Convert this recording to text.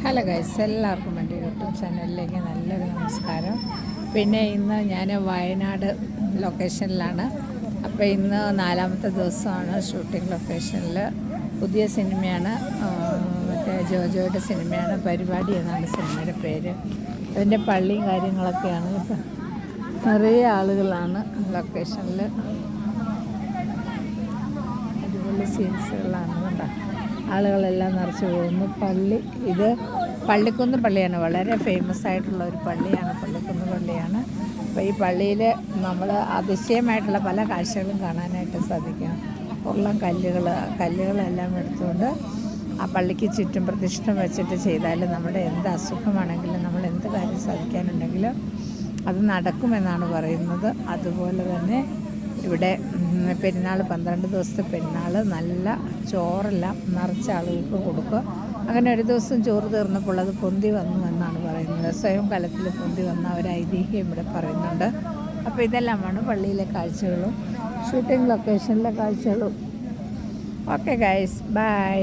Hello guys, എല്ലാവർക്കും എൻ്റെ YouTube ചാനലിലേക്ക് നല്ലൊരു നമസ്കാരം. പിന്നെ ഇന്ന് ഞാൻ വയനാട് ലൊക്കേഷനിലാണ്. അപ്പോൾ ഇന്ന് 4ാമത്തെ ദിവസമാണ് ഷൂട്ടിംഗ് ലൊക്കേഷനിൽ. പുതിയ സിനിമയാണ്, മറ്റേ ജോജോയുടെ സിനിമയാണ്. പരിപാടി എന്നാണ് സിനിമയുടെ പേര്. അതിൻ്റെ പള്ളിയും കാര്യങ്ങളൊക്കെയാണ്. ഇപ്പം നിറയെ ആളുകളാണ് ലൊക്കേഷനിൽ. അടിപൊളി സീൻസുകളാണ് കേട്ടോ. ആളുകളെല്ലാം നിറച്ച് പോകുന്നു. ഇത് പള്ളിക്കുന്ന് പള്ളിയാണ്. വളരെ ഫേമസ് ആയിട്ടുള്ള ഒരു പള്ളിയാണ്, പള്ളിക്കുന്ന് പള്ളിയാണ്. അപ്പോൾ ഈ പള്ളിയിൽ നമ്മൾ അതിശയമായിട്ടുള്ള പല കാഴ്ചകളും കാണാനായിട്ട് സാധിക്കും. ഉരുളം കല്ലുകളെല്ലാം എടുത്തുകൊണ്ട് ആ പള്ളിക്ക് ചുറ്റും പ്രതിഷ്ഠ വെച്ചിട്ട് ചെയ്താൽ നമ്മുടെ എന്ത് അസുഖമാണെങ്കിലും, നമ്മൾ എന്ത് കാര്യം സാധിക്കാനുണ്ടെങ്കിലും അത് നടക്കുമെന്നാണ് പറയുന്നത്. അതുപോലെ തന്നെ ഇവിടെ പെരുന്നാൾ, 12 ദിവസത്തെ പെരുന്നാൾ നല്ല ചോറെല്ലാം നിറച്ച ആളുകൾക്ക് കൊടുക്കുക. അങ്ങനെ ഒരു ദിവസം ചോറ് തീർന്നപ്പോൾ അത് പൊന്തി വന്നു എന്നാണ് പറയുന്നത്. സ്വയം കലത്തിൽ പൊന്തി വന്ന ഒരു ഐതിഹ്യം ഇവിടെ പറയുന്നുണ്ട്. അപ്പോൾ ഇതെല്ലാമാണ് പള്ളിയിലെ കാഴ്ചകളും ഷൂട്ടിംഗ് ലൊക്കേഷനിലെ കാഴ്ചകളും. Okay guys, by.